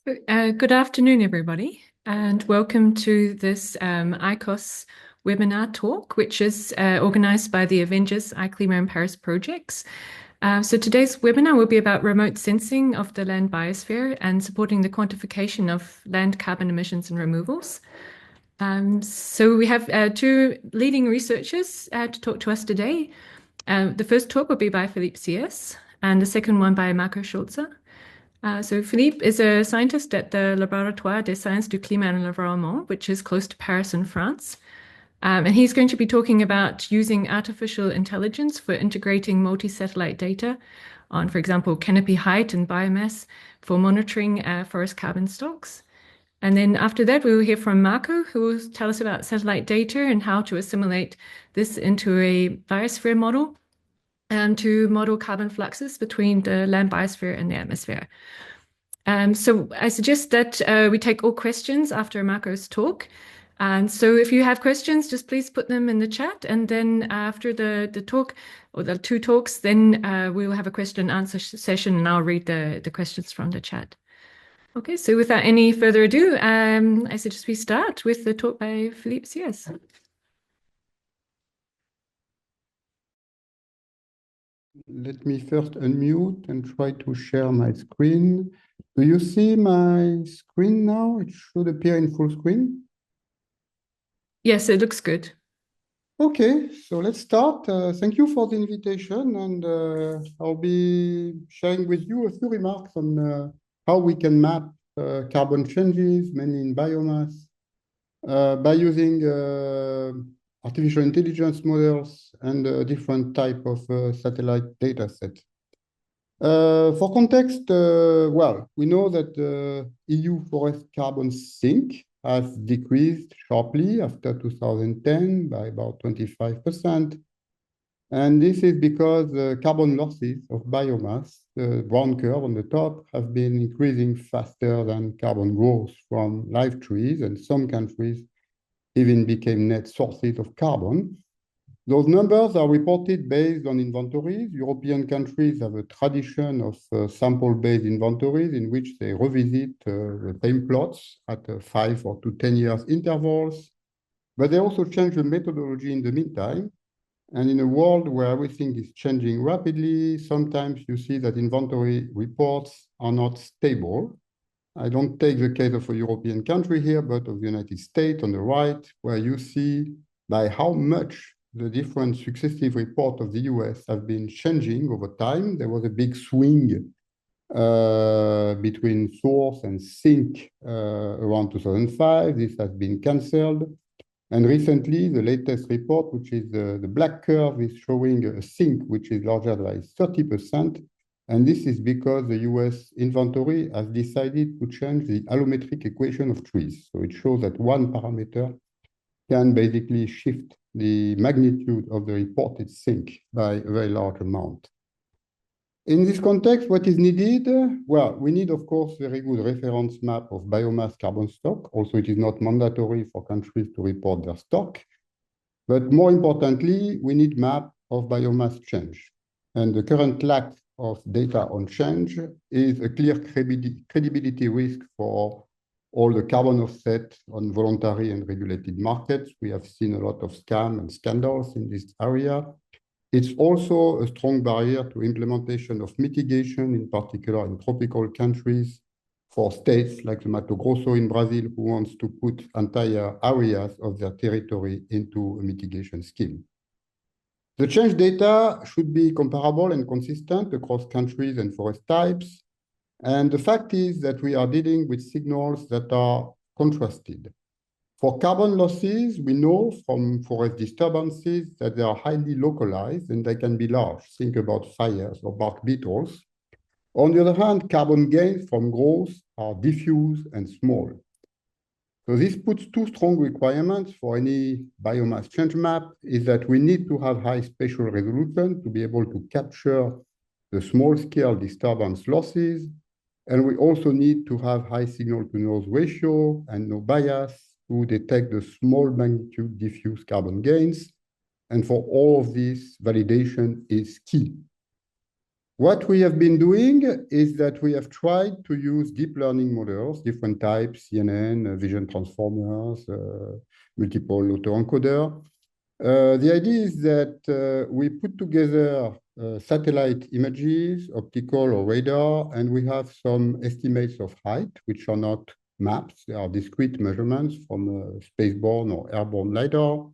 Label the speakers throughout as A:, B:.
A: Good afternoon, everybody, and welcome to this ICOS webinar talk, which is organized by the AVENGERS, ICLIMA and PARIS projects. So today's webinar will be about remote sensing of the land biosphere and supporting the quantification of land carbon emissions and removals. So we have two leading researchers to talk to us today. The first talk will be by Philippe Ciais, and the second one by Marco Schulze. So Philippe is a scientist at the Laboratoire des Sciences du Climat and l'Environnement, which is close to Paris in France. And he's going to be talking about using artificial intelligence for integrating multi-satellite data on, for example, canopy height and biomass for monitoring forest carbon stocks. And then after that, we will hear from Marco, who will tell us about satellite data and how to assimilate this into a biosphere model and to model carbon fluxes between the land biosphere and the atmosphere. So I suggest that we take all questions after Marco's talk. And so if you have questions, just please put them in the chat. And then after the talk, or the two talks, then we will have a question and answer session, and I'll read the questions from the chat. Okay, so without any further ado, I suggest we start with the talk by Philippe Ciais.
B: Let me first unmute and try to share my screen. Do you see my screen now? It should appear in full screen.
A: Yes, it looks good.
B: Okay, so let's start. Thank you for the invitation, and I'll be sharing with you a few remarks on how we can map carbon changes, mainly in biomass, by using artificial intelligence models and a different type of satellite data set. For context, well, we know that the EU forest carbon sink has decreased sharply after 2010 by about 25%. And this is because the carbon losses of biomass, the brown curve on the top, have been increasing faster than carbon growth from live trees, and some countries even became net sources of carbon. Those numbers are reported based on inventories. European countries have a tradition of sample-based inventories in which they revisit the same plots at 5 or to 10 years intervals, but they also change the methodology in the meantime. And in a world where everything is changing rapidly, sometimes you see that inventory reports are not stable. I don't take the case of a European country here, but of the United States on the right, where you see by how much the different successive reports of the US have been changing over time. There was a big swing between source and sink around 2005. This has been canceled. And recently, the latest report, which is the black curve, is showing a sink which is larger by 30%. And this is because the US inventory has decided to change the allometric equation of trees. So it shows that one parameter can basically shift the magnitude of the reported sink by a very large amount. In this context, what is needed? Well, we need, of course, very good reference map of biomass carbon stock. Also, it is not mandatory for countries to report their stock. But more importantly, we need map of biomass change. And the current lack of data on change is a clear credibility risk for all the carbon offset on voluntary and regulated markets. We have seen a lot of scam and scandals in this area. It's also a strong barrier to implementation of mitigation, in particular in tropical countries, for states like the Mato Grosso in Brazil, who wants to put entire areas of their territory into a mitigation scheme. The change data should be comparable and consistent across countries and forest types. And the fact is that we are dealing with signals that are contrasted. For carbon losses, we know from forest disturbances that they are highly localized and they can be large. Think about fires or bark beetles. On the other hand, carbon gains from growth are diffuse and small. So this puts two strong requirements for any biomass change map, is that we need to have high spatial resolution to be able to capture the small-scale disturbance losses. And we also need to have high signal-to-noise ratio and no bias to detect the small magnitude diffuse carbon gains. And for all of this, validation is key. What we have been doing is that we have tried to use deep learning models, different types, CNN, vision transformers, multiple autoencoder. The idea is that we put together satellite images, optical or radar, and we have some estimates of height, which are not maps. They are discrete measurements from spaceborne or airborne LiDAR.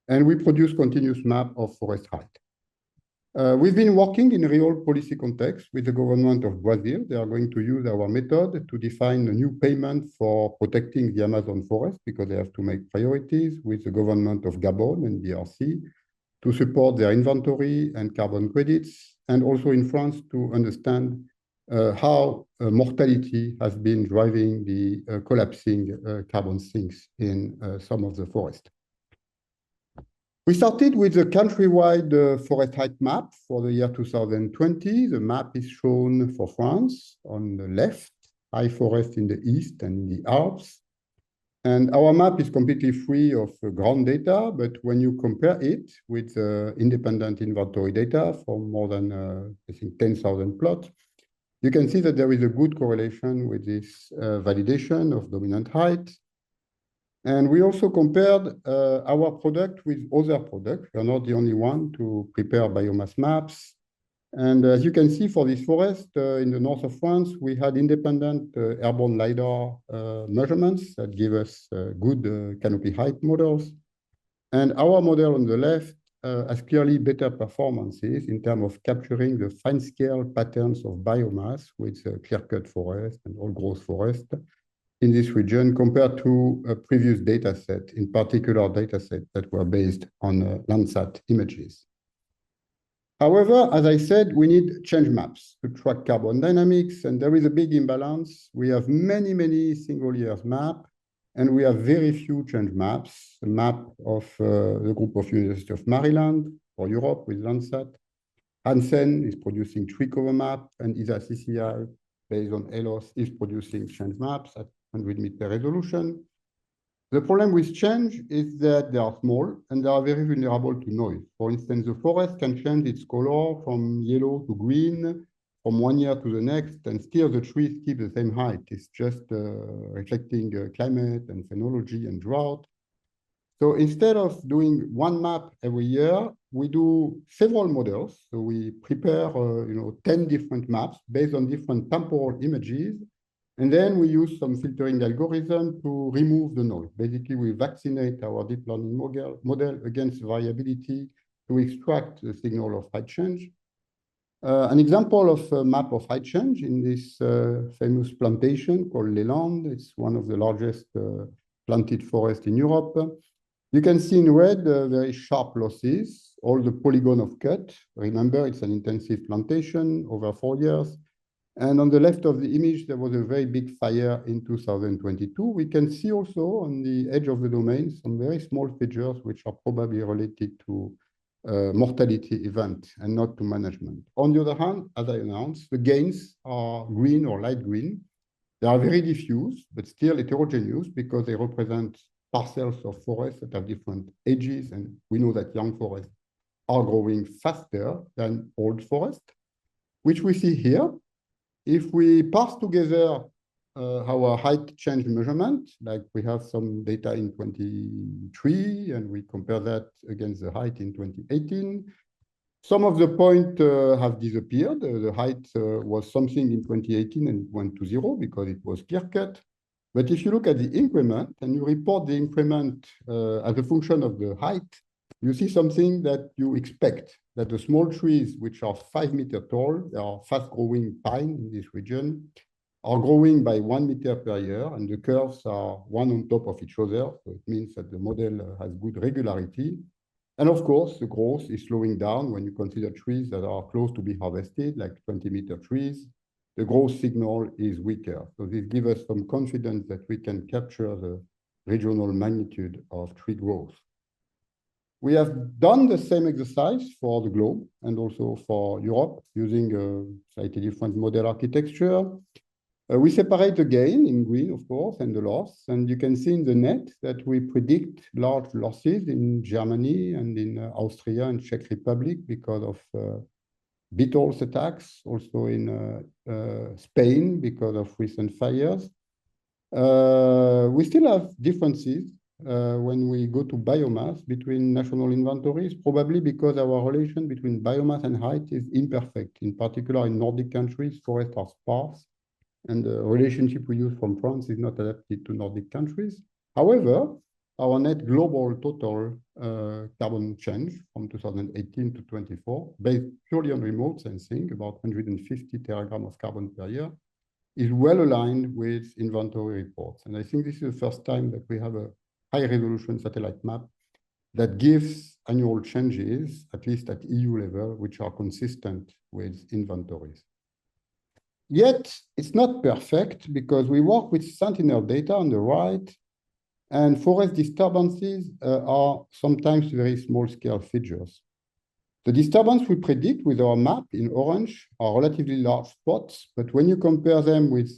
B: And we produce continuous map of forest height. We've been working in real policy context with the government of Brazil. They are going to use our method to define a new payment for protecting the Amazon forest because they have to make priorities with the government of Gabon and DRC to support their inventory and carbon credits, and also in France to understand how mortality has been driving the collapsing carbon sinks in some of the forest. We started with a countrywide forest height map for the year 2020. The map is shown for France on the left, high forest in the east and in the Alps. And our map is completely free of ground data, but when you compare it with independent inventory data from more than, I think, 10,000 plots, you can see that there is a good correlation with this validation of dominant height. And we also compared our product with other products. We are not the only one to prepare biomass maps. And as you can see for this forest in the north of France, we had independent airborne LiDAR measurements that give us good canopy height models. And our model on the left has clearly better performances in terms of capturing the fine-scale patterns of biomass with clear-cut forest and old-growth forest in this region compared to a previous data set, in particular data sets that were based on Landsat images. However, as I said, we need change maps to track carbon dynamics, and there is a big imbalance. We have many, many single years map, and we have very few change maps. A map of the group of University of Maryland for Europe with Landsat. Hansen is producing tree cover map, and ESA-CCI, based on ELOS, is producing change maps at 100-meter resolution. The problem with change is that they are small and they are very vulnerable to noise. For instance, the forest can change its color from yellow to green from one year to the next, and still the trees keep the same height. It's just reflecting climate and phenology and drought. So instead of doing one map every year, we do several models. So we prepare 10 different maps based on different temporal images. And then we use some filtering algorithm to remove the noise. Basically, we vaccinate our deep learning model against variability to extract the signal of height change. An example of a map of height change in this famous plantation called Leland. It's one of the largest planted forests in Europe. You can see in red very sharp losses, all the polygon of cut. Remember, it's an intensive plantation over 4 years. And on the left of the image, there was a very big fire in 2022. We can see also on the edge of the domain some very small features which are probably related to mortality event and not to management. On the other hand, as I announced, the gains are green or light green. They are very diffuse, but still heterogeneous because they represent parcels of forests that have different ages. And we know that young forests are growing faster than old forests, which we see here. If we parse together our height change measurement, like we have some data in 23, and we compare that against the height in 2018, some of the points have disappeared. The height was something in 2018 and it went to 0 because it was clear-cut. But if you look at the increment and you report the increment as a function of the height, you see something that you expect, that the small trees, which are 5 meters tall, they are fast-growing pine in this region, are growing by 1 meter per year, and the curves are one on top of each other. So it means that the model has good regularity. And of course, the growth is slowing down when you consider trees that are close to be harvested, like 20-meter trees. The growth signal is weaker. So this gives us some confidence that we can capture the regional magnitude of tree growth. We have done the same exercise for the globe and also for Europe using a slightly different model architecture. We separate the gain in green, of course, and the loss. And you can see in the net that we predict large losses in Germany and in Austria and Czech Republic because of beetles attacks, also in Spain because of recent fires. We still have differences when we go to biomass between national inventories, probably because our relation between biomass and height is imperfect. In particular, in Nordic countries, forests are sparse, and the relationship we use from France is not adapted to Nordic countries. However, our net global total carbon change from 2018 to 24, based purely on remote sensing, about 150 teragrams of carbon per year, is well aligned with inventory reports. And I think this is the first time that we have a high resolution satellite map that gives annual changes, at least at EU level, which are consistent with inventories. Yet, it's not perfect because we work with Sentinel data on the right, and forest disturbances are sometimes very small-scale features. The disturbance we predict with our map in orange are relatively large spots, but when you compare them with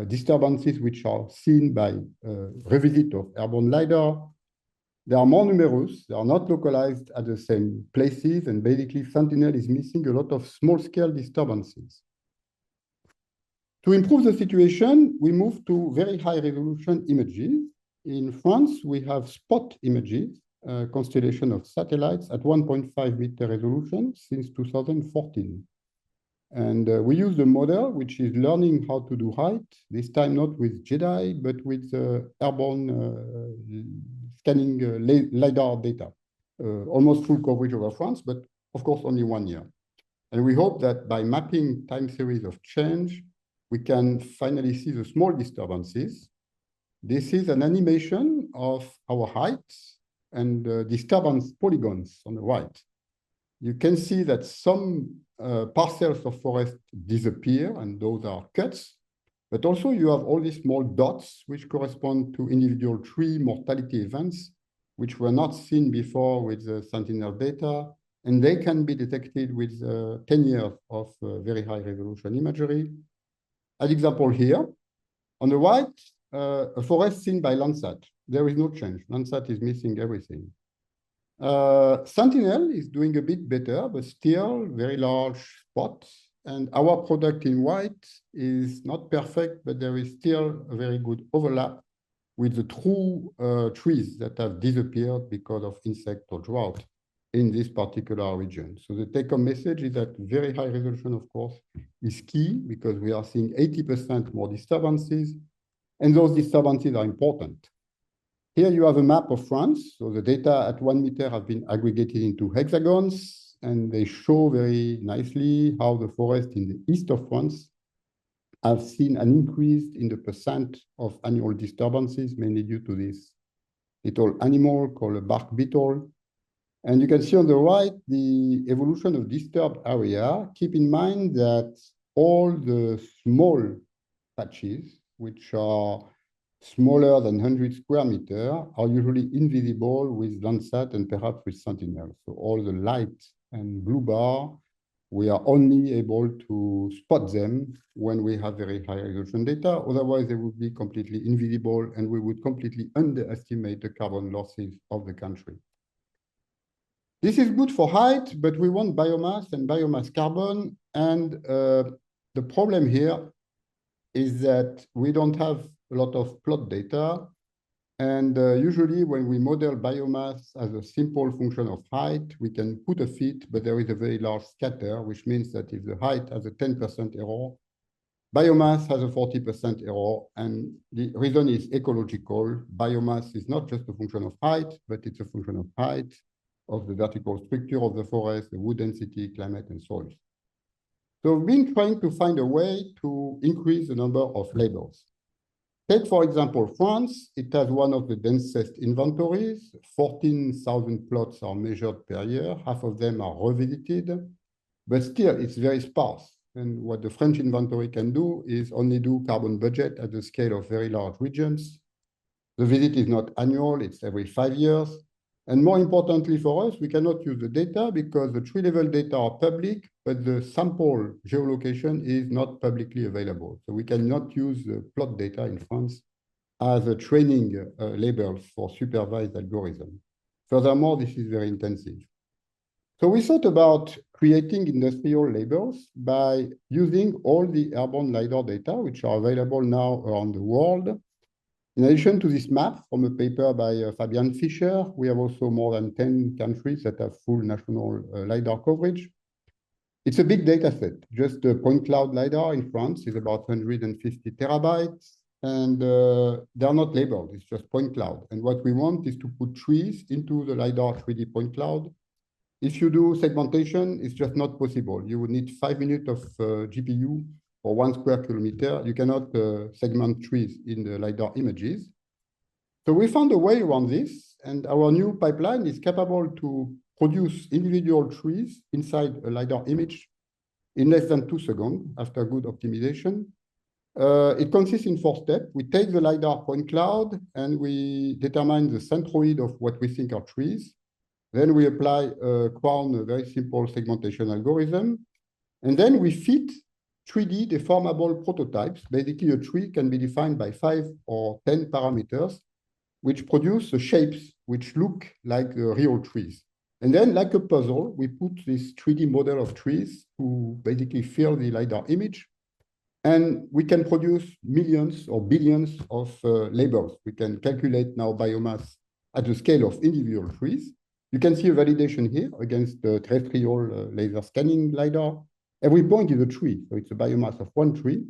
B: disturbances which are seen by revisit of airborne LiDAR, they are more numerous, they are not localized at the same places, and basically Sentinel is missing a lot of small-scale disturbances. To improve the situation, we move to very high-resolution images. In France, we have spot images, constellation of satellites at 1.5 meter resolution since 2014. And we use the model, which is learning how to do height, this time not with JEDI, but with airborne scanning LiDAR data. Almost full coverage over France, but of course only 1 year. And we hope that by mapping time series of change, we can finally see the small disturbances. This is an animation of our heights and disturbance polygons on the right. You can see that some parcels of forest disappear, and those are cuts, but also you have all these small dots which correspond to individual tree mortality events, which were not seen before with the Sentinel data, and they can be detected with 10 years of very high resolution imagery. An example here, on the right, a forest seen by Landsat. There is no change. Landsat is missing everything. Sentinel is doing a bit better, but still very large spots. And our product in white is not perfect, but there is still a very good overlap with the true trees that have disappeared because of insect or drought in this particular region. So the take-home message is that very high resolution, of course, is key because we are seeing 80% more disturbances, and those disturbances are important. Here you have a map of France. So the data at 1 meter have been aggregated into hexagons, and they show very nicely how the forest in the east of France have seen an increase in the percent of annual disturbances, mainly due to this little animal called a bark beetle. And you can see on the right the evolution of disturbed area. Keep in mind that all the small patches, which are smaller than 100 square meters, are usually invisible with Landsat and perhaps with Sentinel. So all the light and blue bar, we are only able to spot them when we have very high resolution data. Otherwise, they would be completely invisible, and we would completely underestimate the carbon losses of the country. This is good for height, but we want biomass and biomass carbon. And the problem here is that we don't have a lot of plot data. And usually when we model biomass as a simple function of height, we can put a fit, but there is a very large scatter, which means that if the height has a 10% error, biomass has a 40% error. And the reason is ecological. Biomass is not just a function of height, but it's a function of height, of the vertical structure of the forest, the wood density, climate, and soils. So we've been trying to find a way to increase the number of labels. Take, for example, France. It has one of the densest inventories. 14,000 plots are measured per year. Half of them are revisited, but still it's very sparse. And what the French inventory can do is only do carbon budget at the scale of very large regions. The visit is not annual, it's every 5 years. And more importantly for us, we cannot use the data because the tree level data are public, but the sample geolocation is not publicly available. So we cannot use the plot data in France as a training label for supervised algorithm. Furthermore, this is very intensive. So we thought about creating industrial labels by using all the airborne LiDAR data, which are available now around the world. In addition to this map from a paper by Fabian Fischer, we have also more than 10 countries that have full national LiDAR coverage. It's a big data set. Just the point cloud LiDAR in France is about 150 terabytes, and they're not labeled. It's just point cloud. And what we want is to put trees into the LiDAR 3D point cloud. If you do segmentation, it's just not possible. You would need 5 minutes of GPU for 1 square kilometer. You cannot segment trees in the LiDAR images. So we found a way around this, and our new pipeline is capable to produce individual trees inside a LiDAR image in less than 2 seconds after good optimization. It consists in 4 steps. We take the LiDAR point cloud and we determine the centroid of what we think are trees. Then we apply a crown, a very simple segmentation algorithm. And then we fit 3D deformable prototypes. Basically, a tree can be defined by 5 or 10 parameters, which produce the shapes which look like the real trees. And then, like a puzzle, we put this 3D model of trees to basically fill the LiDAR image. And we can produce millions or billions of labels. We can calculate now biomass at the scale of individual trees. You can see a validation here against the terrestrial laser scanning LiDAR. Every point is a tree, so it's a biomass of 1 tree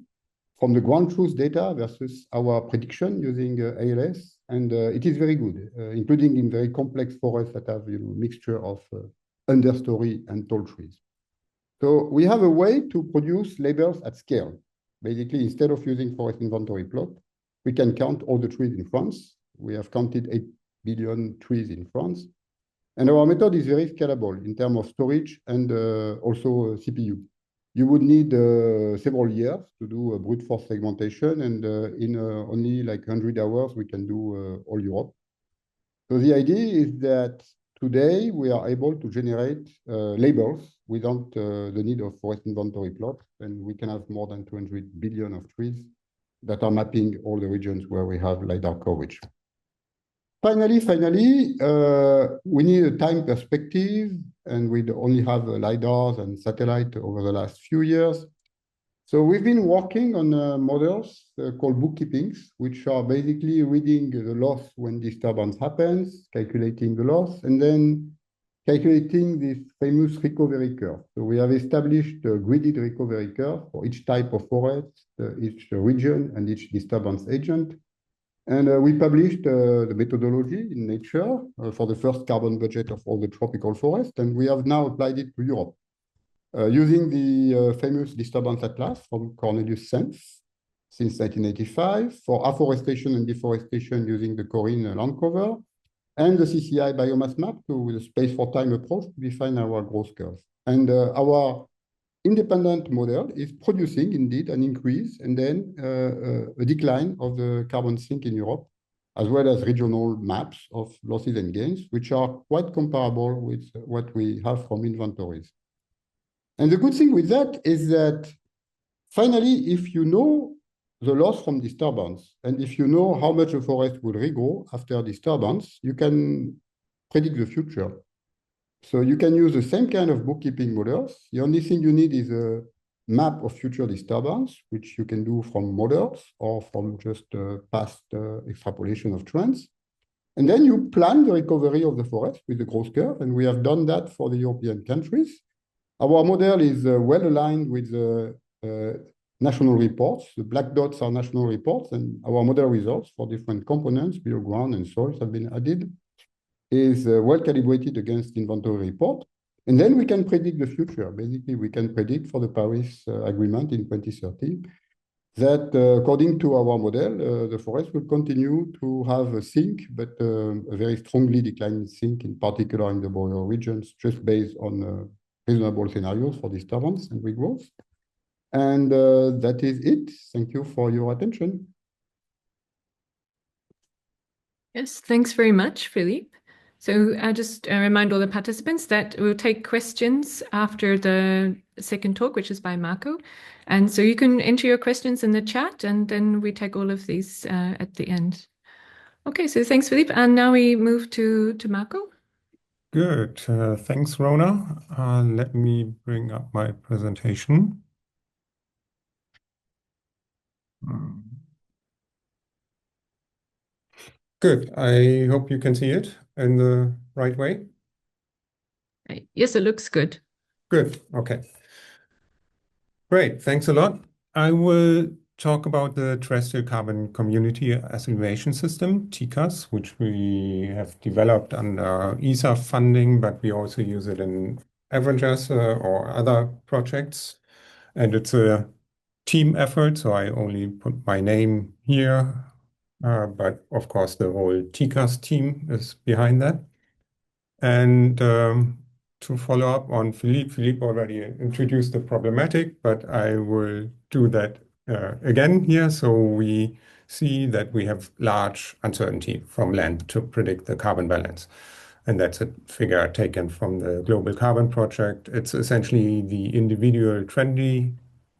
B: from the ground truth data versus our prediction using ALS, and it is very good, including in very complex forests that have a mixture of understory and tall trees. So we have a way to produce labels at scale. Basically, instead of using forest inventory plot, we can count all the trees in France. We have counted 8 billion trees in France. And our method is very scalable in terms of storage and also CPU. You would need several years to do a brute force segmentation, and in only like 100 hours, we can do all Europe. So the idea is that today we are able to generate labels without the need of forest inventory plot, and we can have more than 200 billion of trees that are mapping all the regions where we have LiDAR coverage. Finally, we need a time perspective, and we only have LiDARs and satellite over the last few years. So we've been working on models called bookkeepings, which are basically reading the loss when disturbance happens, calculating the loss, and then calculating this famous recovery curve. So we have established a gridded recovery curve for each type of forest, each region, and each disturbance agent. And we published the methodology in Nature for the first carbon budget of all the tropical forests, and we have now applied it to Europe using the famous disturbance atlas from Cornelius Senf since 1985 for afforestation and deforestation using the Corinne land cover, and the CCI biomass map with a space for time approach to define our growth curve. And our independent model is producing indeed an increase and then a decline of the carbon sink in Europe, as well as regional maps of losses and gains, which are quite comparable with what we have from inventories. And the good thing with that is that finally, if you know the loss from disturbance, and if you know how much a forest will regrow after disturbance, you can predict the future. So you can use the same kind of bookkeeping models. The only thing you need is a map of future disturbance, which you can do from models or from just past extrapolation of trends. And then you plan the recovery of the forest with the growth curve, and we have done that for the European countries. Our model is well aligned with the national reports. The black dots are national reports, and our model results for different components, below ground and soils, have been added, is well calibrated against inventory report. And then we can predict the future. Basically, we can predict for the Paris Agreement in 2030 that according to our model, the forest will continue to have a sink, but a very strongly declining sink, in particular in the boreal regions, just based on reasonable scenarios for disturbance and regrowth. And that is it. Thank you for your attention.
A: Yes, thanks very much, Philippe. So I just remind all the participants that we'll take questions after the second talk, which is by Marco. And so you can enter your questions in the chat, and then we take all of these at the end. Okay, so thanks, Philippe. And now we move to Marco.
C: Good. Thanks, Rona. Let me bring up my presentation. Good. I hope you can see it in the right way.
A: Yes, it looks good.
C: Good. Okay. Great. Thanks a lot. I will talk about the Terrestrial Carbon Community Assimilation System, TCAS, which we have developed under ESA funding, but we also use it in AVENGERS or other projects. And it's a team effort, so I only put my name here. But of course, the whole TCAS team is behind that. And to follow up on Philippe already introduced the problematic, but I will do that again here. So we see that we have large uncertainty from land to predict the carbon balance. And that's a figure taken from the Global Carbon Project. It's essentially the individual trendy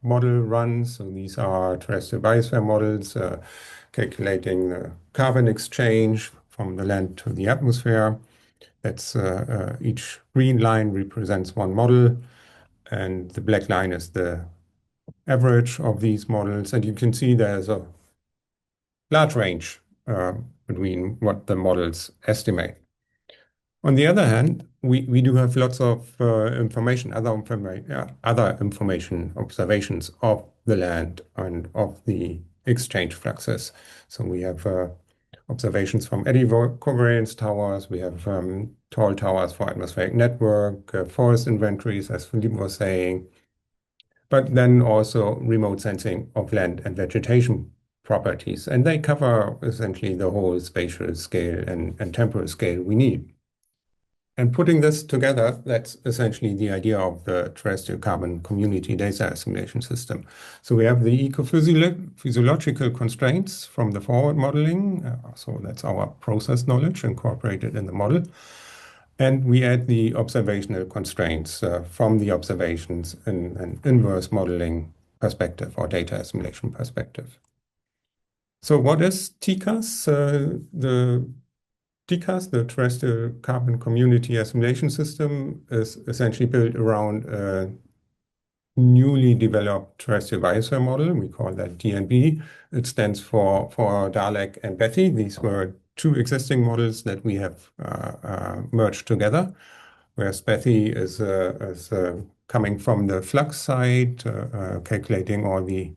C: model runs. So these are terrestrial biosphere models calculating the carbon exchange from the land to the atmosphere. That's each green line represents one model, and the black line is the average of these models. And you can see there's a large range between what the models estimate. On the other hand, we do have lots of information, other information, observations of the land and of the exchange fluxes. So we have observations from eddy covariance towers. We have tall towers for atmospheric network, forest inventories, as Philippe was saying, but then also remote sensing of land and vegetation properties. And they cover essentially the whole spatial scale and temporal scale we need. And putting this together, that's essentially the idea of the terrestrial carbon community data assimilation system. So we have the eco-physiological constraints from the forward modeling. So that's our process knowledge incorporated in the model. And we add the observational constraints from the observations in an inverse modeling perspective or data assimilation perspective. So what is TCAS? The TCAS, the Terrestrial Carbon Community Assimilation System, is essentially built around a newly developed terrestrial biosphere model. We call that DNB. It stands for Dalek and Betty. These were two existing models that we have merged together, whereas Betty is coming from the flux side, calculating all the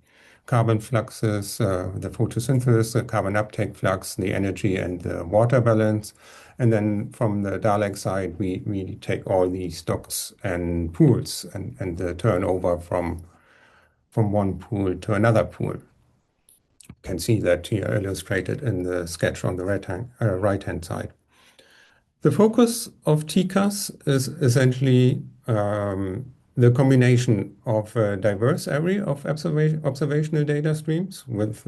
C: carbon fluxes, the photosynthesis, the carbon uptake flux, the energy, and the water balance. And then from the Dalek side, we take all the stocks and pools and the turnover from one pool to another pool. You can see that here illustrated in the sketch on the right-hand side. The focus of TCAS is essentially the combination of a diverse array of observational data streams with,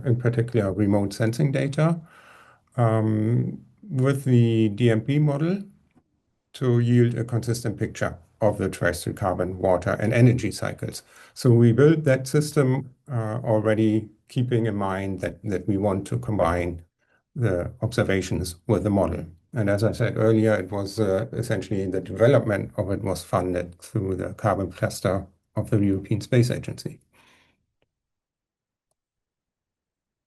C: in particular, remote sensing data with the DMP model to yield a consistent picture of the terrestrial carbon, water, and energy cycles. So we built that system already keeping in mind that we want to combine the observations with the model. And as I said earlier, it was essentially the development of it was funded through the carbon cluster of the European Space Agency.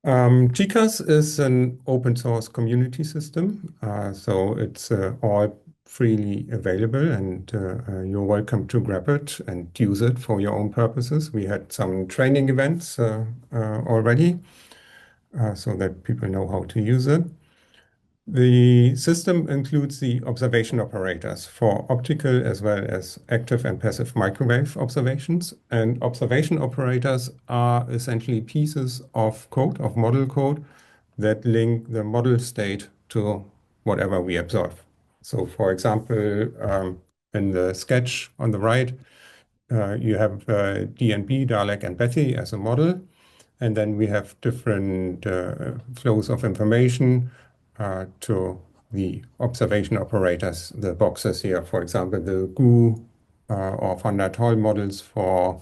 C: GCAS is an open source community system, so it's all freely available, and you're welcome to grab it and use it for your own purposes. We had some training events already so that people know how to use it. The system includes the observation operators for optical as well as active and passive microwave observations. And observation operators are essentially pieces of code, of model code, that link the model state to whatever we observe. So for example, in the sketch on the right, you have DNB, Dalek, and Betty as a model. And then we have different flows of information to the observation operators, the boxes here, for example, the GU or van der Waals models for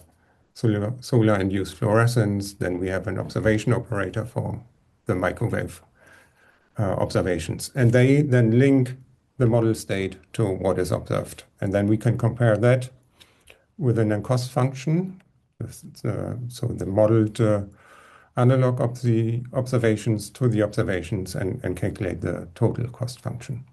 C: solar-induced fluorescence. Then we have an observation operator for the microwave observations. And they then link the model state to what is observed. And then we can compare that with an cost function. So the modeled analog of the observations to the observations and calculate the total cost function.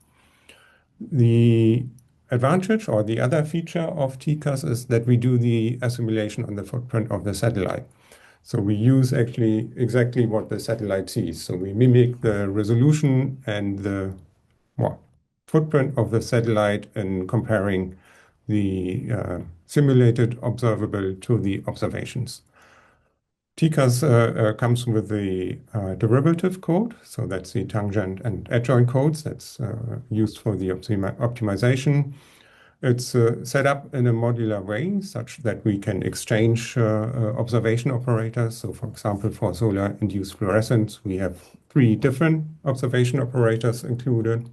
C: The advantage or the other feature of TCAS is that we do the assimilation on the footprint of the satellite. So we use actually exactly what the satellite sees. So we mimic the resolution and the footprint of the satellite in comparing the simulated observable to the observations. TCAS comes with the derivative code. So that's the tangent and adjoint codes that's used for the optimization. It's set up in a modular way such that we can exchange observation operators. So for example, for solar-induced fluorescence, we have 3 different observation operators included.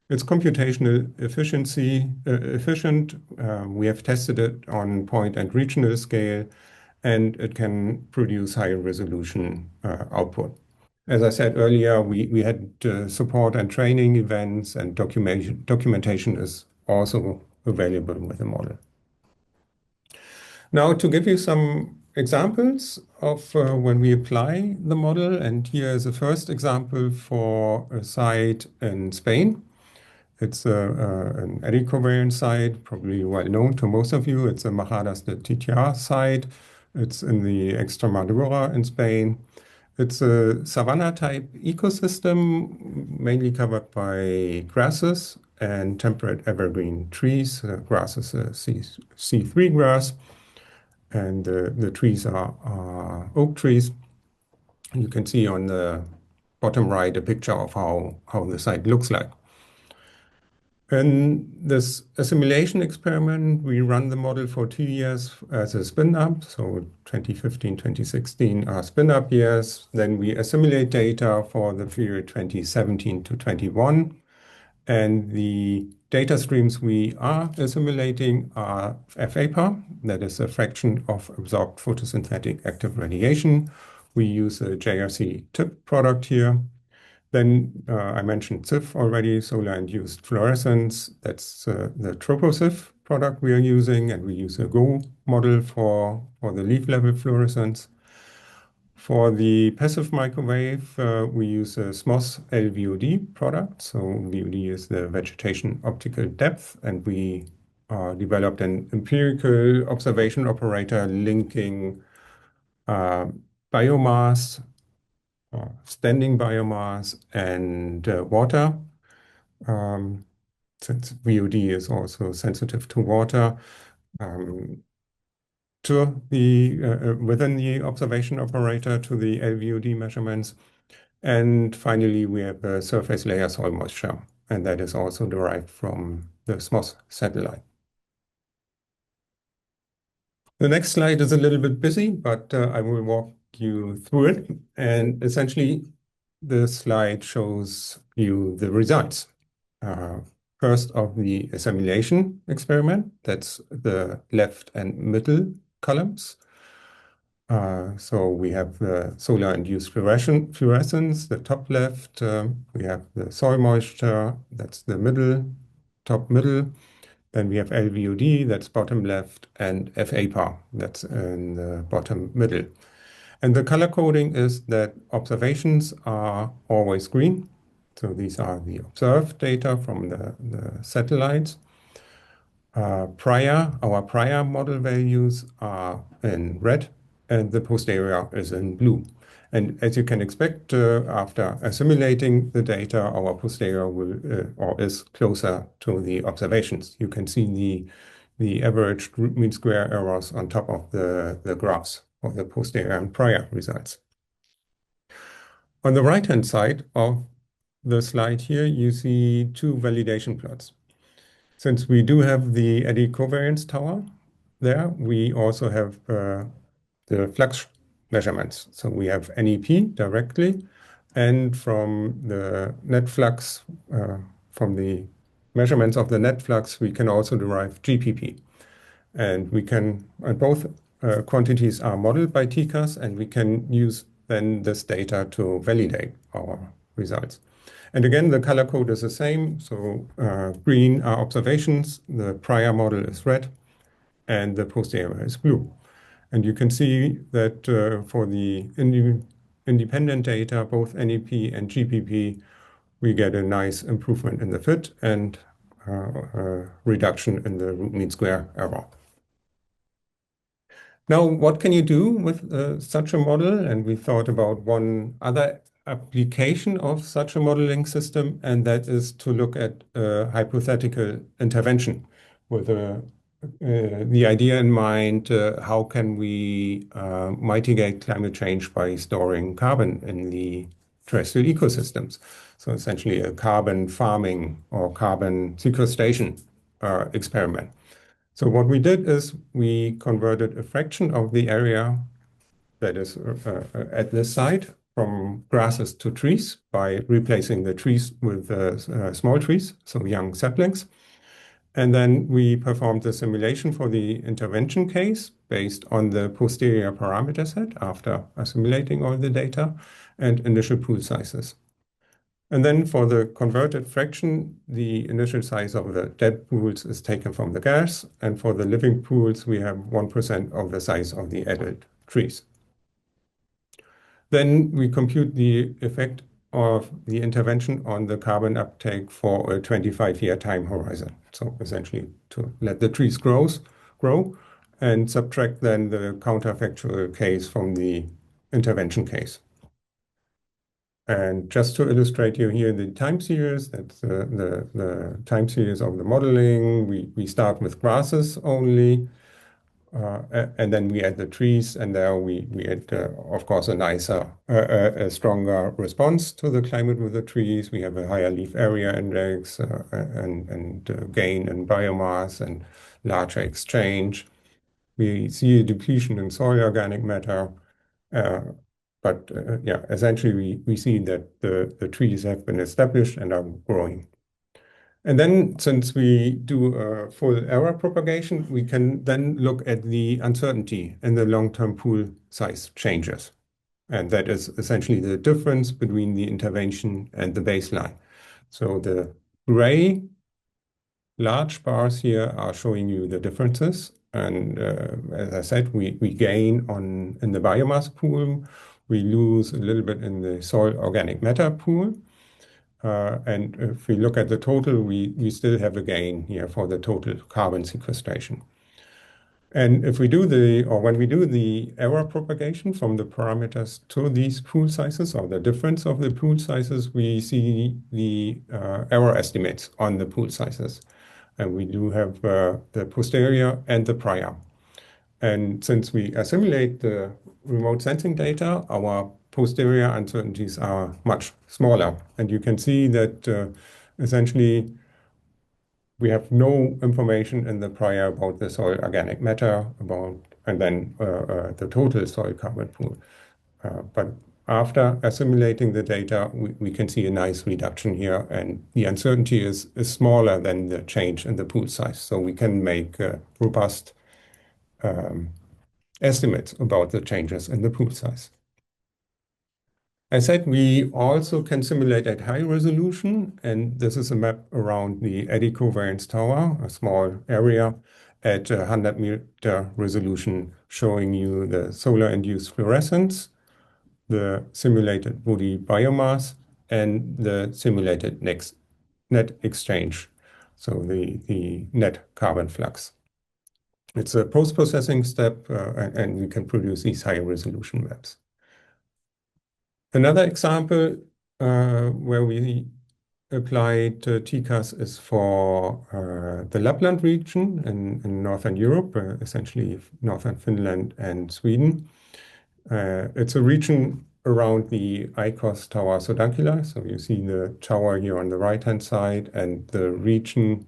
C: It's computational efficient. We have tested it on point and regional scale, and it can produce higher resolution output. As I said earlier, we had support and training events, and documentation is also available with the model. Now, to give you some examples of when we apply the model, and here is a first example for a site in Spain. It's an eddy covariance site, probably well known to most of you. It's a Majadas de Titiá site. It's in the Extremadura in Spain. It's a savanna-type ecosystem, mainly covered by grasses and temperate evergreen trees. Grass is a C3 grass, and the trees are oak trees. You can see on the bottom right a picture of how the site looks like. In this assimilation experiment, we run the model for 2 years as a spin-up. So 2015, 2016 are spin-up years. Then we assimilate data for the period 2017 to 21. And the data streams we are assimilating are FAPA, that is a fraction of absorbed photosynthetic active radiation. We use a JRC tip product here. Then I mentioned SIF already, solar-induced fluorescence. That's the TropoSIF product we are using, and we use a GO model for the leaf level fluorescence. For the passive microwave, we use a SMOS LVOD product. So VOD is the vegetation optical depth, and we developed an empirical observation operator linking biomass, standing biomass, and water. Since VOD is also sensitive to water, to the within the observation operator to the LVOD measurements. And finally, we have a surface layer soil moisture, and that is also derived from the SMOS satellite. The next slide is a little bit busy, but I will walk you through it. And essentially, the slide shows you the results. First of the assimilation experiment, that's the left and middle columns. So we have the solar-induced fluorescence, the top left. We have the soil moisture, that's the top middle. Then we have LVOD, that's bottom left, and FAPA, that's in the bottom middle. And the color coding is that observations are always green. So these are the observed data from the satellites. Our prior model values are in red, and the posterior is in blue. And as you can expect, after assimilating the data, our posterior will or is closer to the observations. You can see the average root mean square errors on top of the graphs of the posterior and prior results. On the right-hand side of the slide here, you see 2 validation plots. Since we do have the eddy covariance tower there, we also have the flux measurements. So we have NEP directly, and from the net flux, from the measurements of the net flux, we can also derive GPP. And both quantities are modeled by TCAS, and we can use then this data to validate our results. And again, the color code is the same. So green are observations, the prior model is red, and the posterior is blue. And you can see that for the independent data, both NEP and GPP, we get a nice improvement in the fit and reduction in the root mean square error. Now, what can you do with such a model? And we thought about one other application of such a modeling system, and that is to look at hypothetical intervention with the idea in mind, how can we mitigate climate change by storing carbon in the terrestrial ecosystems? So essentially a carbon farming or carbon sequestration experiment. So what we did is we converted a fraction of the area that is at this site from grasses to trees by replacing the trees with small trees, so young saplings. And then we performed the simulation for the intervention case based on the posterior parameter set after assimilating all the data and initial pool sizes. And then for the converted fraction, the initial size of the dead pools is taken from the gas. And for the living pools, we have 1% of the size of the adult trees. Then we compute the effect of the intervention on the carbon uptake for a 25-year time horizon. So essentially to let the trees grow and subtract then the counterfactual case from the intervention case. And just to illustrate you here the time series, that's the time series of the modeling. We start with grasses only, and then we add the trees, and there we add, of course, a stronger response to the climate with the trees. We have a higher leaf area index and gain in biomass and larger exchange. We see a depletion in soil organic matter. But essentially we see that the trees have been established and are growing. And then since we do a full error propagation, we can then look at the uncertainty in the long-term pool size changes. And that is essentially the difference between the intervention and the baseline. So the gray large bars here are showing you the differences. And as I said, we gain in the biomass pool. We lose a little bit in the soil organic matter pool. And if we look at the total, we still have a gain here for the total carbon sequestration. And if we do when we do the error propagation from the parameters to these pool sizes or the difference of the pool sizes, we see the error estimates on the pool sizes. And we do have the posterior and the prior. And since we assimilate the remote sensing data, our posterior uncertainties are much smaller. And you can see that essentially we have no information in the prior about the soil organic matter, and then the total soil carbon pool. But after assimilating the data, we can see a nice reduction here, and the uncertainty is smaller than the change in the pool size. So we can make robust estimates about the changes in the pool size. I said we also can simulate at high resolution, and this is a map around the eddy covariance tower, a small area at 100-meter resolution, showing you the solar-induced fluorescence, the simulated woody biomass, and the simulated net exchange, so the net carbon flux. It's a post-processing step, and we can produce these high-resolution maps. Another example where we applied TCAS is for the Lapland region in Northern Europe, essentially Northern Finland and Sweden. It's a region around the ICOS Tower Sodankila. So you see the tower here on the right-hand side and the region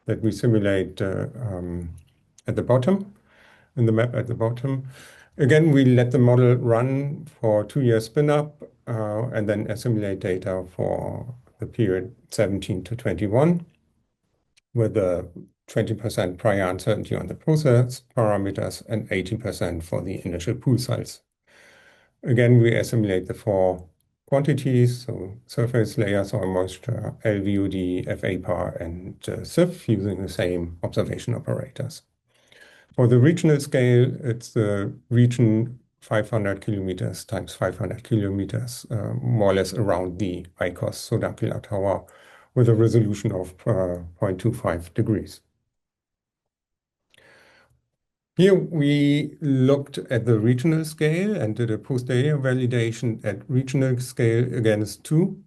C: that we simulate at the bottom, in the map at the bottom. Again, we let the model run for 2-year spin-up and then assimilate data for the period 17 to 21 with a 20% prior uncertainty on the process parameters and 80% for the initial pool size. Again, we assimilate the 4 quantities, so surface layer, soil moisture, LVOD, FAPAR, and SIF using the same observation operators. For the regional scale, it's the region 500 kilometers times 500 kilometers, more or less around the ICOS Sodankila Tower, with a resolution of 0.25 degrees. Here we looked at the regional scale and did a posterior validation at regional scale against two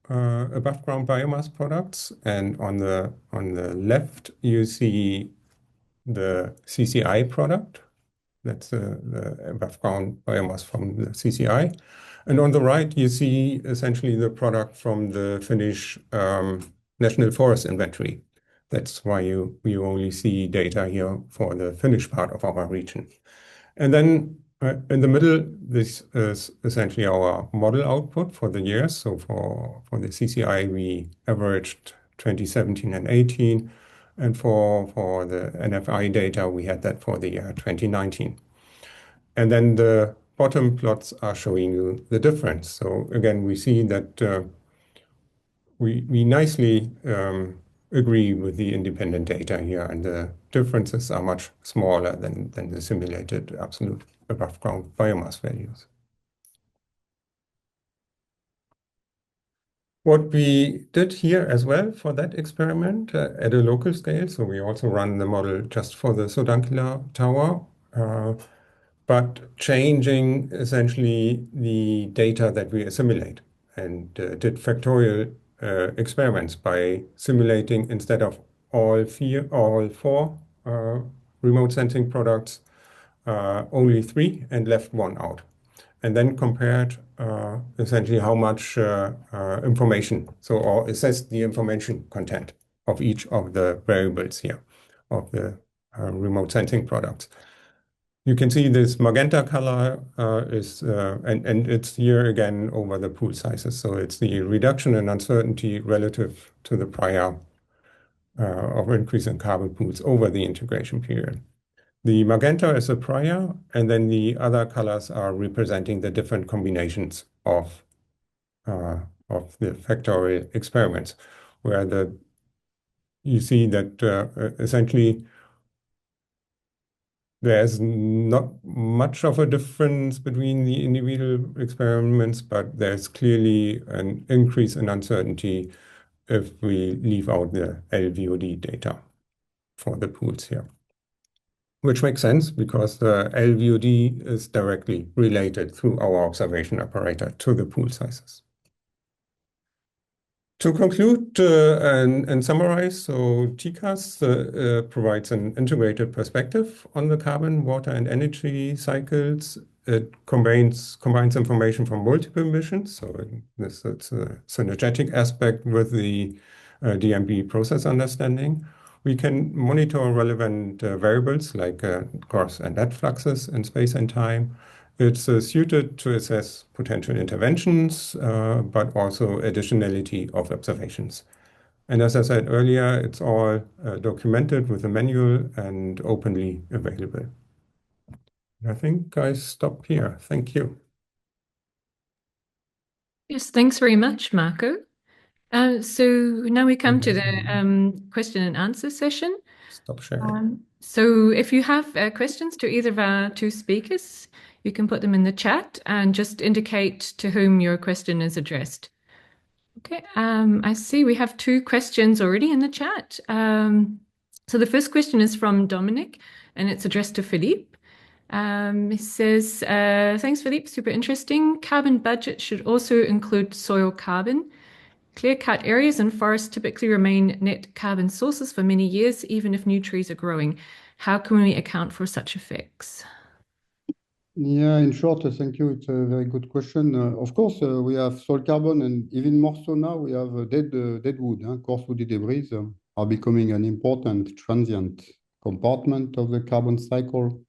C: above ground biomass products. And on the left, you see the CCI product. That's the above ground biomass from the CCI. And on the right, you see essentially the product from the Finnish National Forest Inventory. That's why you only see data here for the Finnish part of our region. And then in the middle, this is essentially our model output for the years. So for the CCI, we averaged 2017 and 18. And for the NFI data, we had that for the year 2019. And then the bottom plots are showing you the difference. So again, we see that we nicely agree with the independent data here, and the differences are much smaller than the simulated absolute above ground biomass values. What we did here as well for that experiment at a local scale, so we also run the model just for the Sodankila Tower, but changing essentially the data that we assimilate, and did factorial experiments by simulating, instead of all four remote sensing products, only 3, and left 1 out. And then compared essentially how much information, or assessed the information content of each of the variables here of the remote sensing products. You can see this magenta color is, and it's here again over the pool sizes. So it's the reduction in uncertainty relative to the prior of increase in carbon pools over the integration period. The magenta is a prior, and then the other colors are representing the different combinations of the factorial experiments, where you see that essentially there's not much of a difference between the individual experiments, but there's clearly an increase in uncertainty if we leave out the LVOD data for the pools here. Which makes sense because the LVOD is directly related through our observation operator to the pool sizes. To conclude and summarize, so TCAS provides an integrated perspective on the carbon, water, and energy cycles. It combines information from multiple missions, so it's a synergetic aspect with the DMB process understanding. We can monitor relevant variables like gross and net fluxes in space and time. It's suited to assess potential interventions, but also additionality of observations. And as I said earlier, it's all documented with a manual and openly available. I think I stop here. Thank you.
A: Yes, thanks very much, Marco. So now we come to the question and answer session.
C: Stop sharing.
A: So if you have questions to either of our two speakers, you can put them in the chat and just indicate to whom your question is addressed. Okay, I see we have 2 questions already in the chat. So the first question is from Dominic, and it's addressed to Philippe. He says, thanks, Philippe, super interesting. Carbon budget should also include soil carbon. Clear-cut areas and forests typically remain net carbon sources for many years, even if new trees are growing. How can we account for such effects?
B: Yeah, in short, thank you. It's a very good question. Of course, we have soil carbon, and even more so now, we have dead wood. Coarse woody debris are becoming an important transient compartment of the carbon cycle.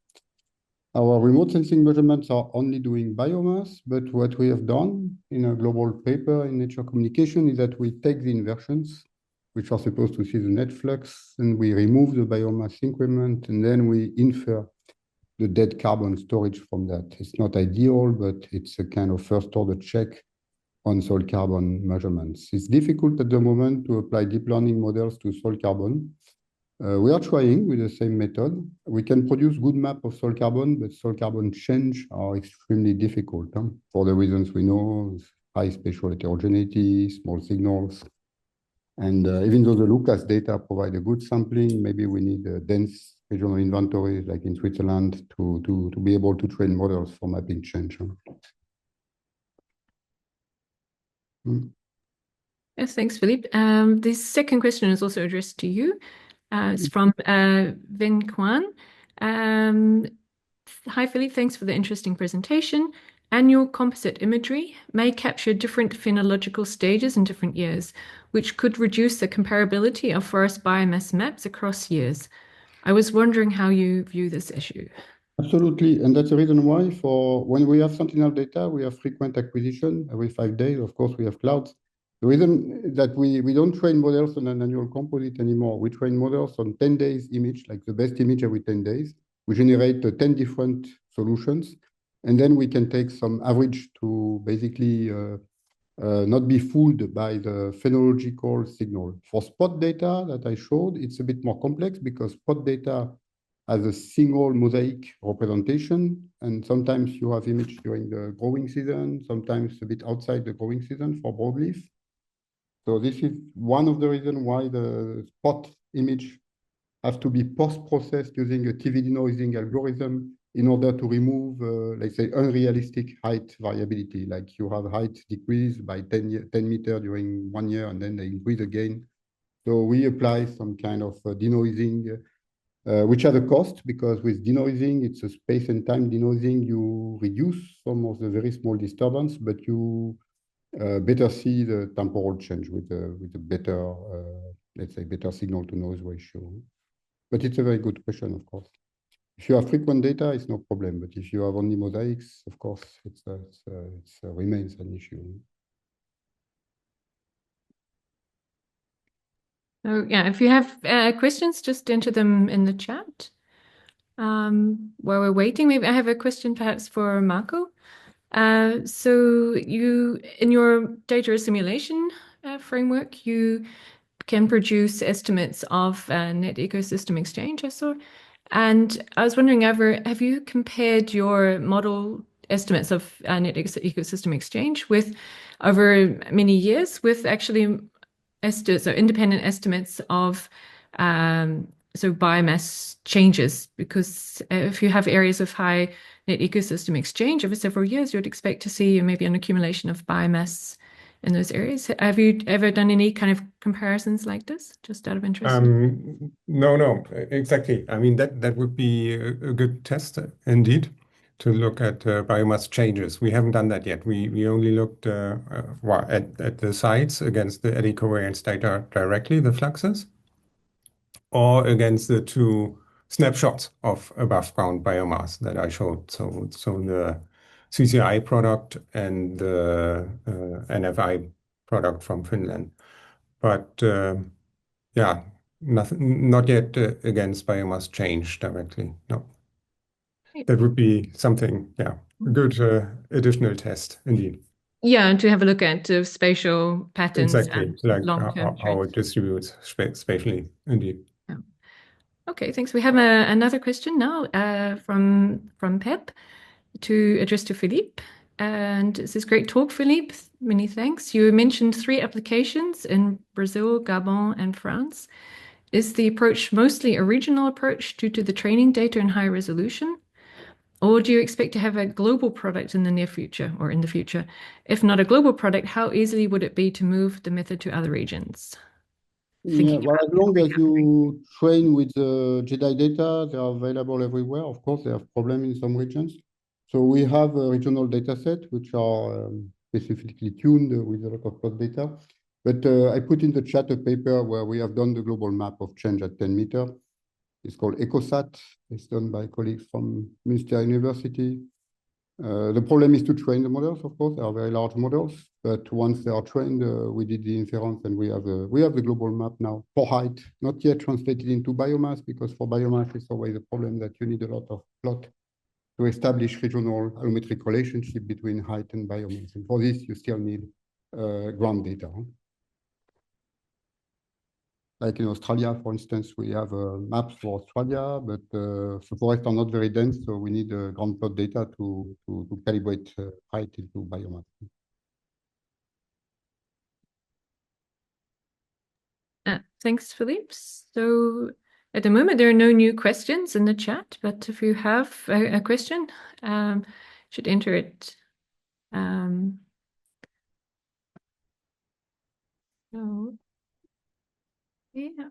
B: Our remote sensing measurements are only doing biomass, but what we have done in a global paper in Nature Communication is that we take the inversions, which are supposed to see the net flux, and we remove the biomass increment, and then we infer the dead carbon storage from that. It's not ideal, but it's a kind of first order check on soil carbon measurements. It's difficult at the moment to apply deep learning models to soil carbon. We are trying with the same method. We can produce good map of soil carbon, but soil carbon change are extremely difficult for the reasons we know, high spatial heterogeneity, small signals. And even though the Lucas data provide a good sampling, maybe we need dense regional inventories like in Switzerland to be able to train models for mapping change.
A: Yes, thanks, Philippe. The second question is also addressed to you. It's from Vin Kwan. Hi, Philippe. Thanks for the interesting presentation. Annual composite imagery may capture different phenological stages in different years, which could reduce the comparability of forest biomass maps across years. I was wondering how you view this issue.
B: Absolutely, and that's the reason why when we have sentinel data, we have frequent acquisition every 5 days. Of course, we have clouds. The reason that we don't train models on an annual composite anymore, we train models on 10 days image, like the best image every 10 days. We generate 10 different solutions, and then we can take some average to basically not be fooled by the phenological signal. For spot data that I showed, it's a bit more complex because spot data has a single mosaic representation, and sometimes you have image during the growing season, sometimes a bit outside the growing season for broadleaf. So this is one of the reasons why the spot image have to be post-processed using a TV denoising algorithm in order to remove, let's say, unrealistic height variability. Like you have height decrease by 10 meters during 1 year, and then they increase again. So we apply some kind of denoising, which has a cost, because with denoising, it's a space and time denoising. You reduce some of the very small disturbance, but you better see the temporal change with a better, let's say, better signal to noise ratio. But it's a very good question, of course. If you have frequent data, it's no problem. But if you have only mosaics, of course, it remains an issue.
A: So yeah, if you have questions, just enter them in the chat. While we're waiting, maybe I have a question perhaps for Marco. So you, in your data assimilation framework, you can produce estimates of net ecosystem exchange, I saw. And I was wondering, have you compared your model estimates of net ecosystem exchange with over many years with actually so independent estimates of so biomass changes? Because if you have areas of high net ecosystem exchange over several years, you'd expect to see maybe an accumulation of biomass in those areas. Have you ever done any kind of comparisons like this, just out of interest?
C: No, exactly. I mean, that would be a good test indeed, to look at biomass changes. We haven't done that yet. We only looked at the sites against the eddy covariance data directly, the fluxes, or against the two snapshots of above ground biomass that I showed. So the CCI product and the NFI product from Finland. But yeah, not yet against biomass change directly. No. That would be something, yeah, a good additional test indeed.
A: Yeah, and to have a look at spatial patterns
C: Exactly,
A: and
C: like
A: long-term
C: how
A: trends.
C: it distributes spatially, indeed.
A: Yeah. Okay, thanks. We have another question now from Pep to address to Philippe. And this is great talk, Philippe. Many thanks. You mentioned 3 applications in Brazil, Gabon, and France. Is the approach mostly a regional approach due to the training data and high resolution? Or do you expect to have a global product in the near future or in the future? If not a global product, how easily would it be to move the method to other regions?
B: Yeah, well, as long as you train with JEDI data, they are available everywhere. Of course, they have problems in some regions. So we have a regional data set, which are specifically tuned with a lot of plot data. But I put in the chat a paper where we have done the global map of change at 10 meters. It's called ECOSAT. It's done by colleagues from Münster University. The problem is to train the models, of course. They are very large models, but once they are trained, we did the inference, and we have the global map now for height, not yet translated into biomass, because for biomass, it's always a problem that you need a lot of plot to establish regional allometric relationship between height and biomass. And for this, you still need ground data. Like in Australia, for instance, we have maps for Australia, but the forests are not very dense, so we need ground plot data to calibrate height into biomass.
A: Thanks, Philippe. So at the moment, there are no new questions in the chat, but if you have a question, should enter it. So, yeah.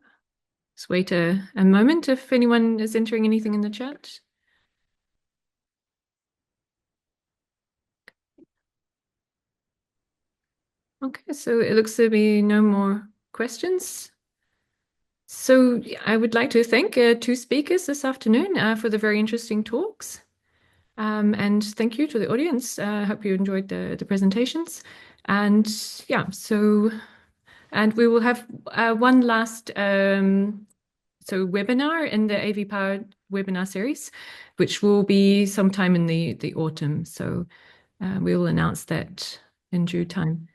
A: Just wait a moment if anyone is entering anything in the chat. Okay, so it looks to be no more questions. So I would like to thank two speakers this afternoon for the very interesting talks. And thank you to the audience. I hope you enjoyed the presentations. And yeah, and we will have one last webinar in the AV Power webinar series, which will be sometime in the autumn. So we will announce that in due time.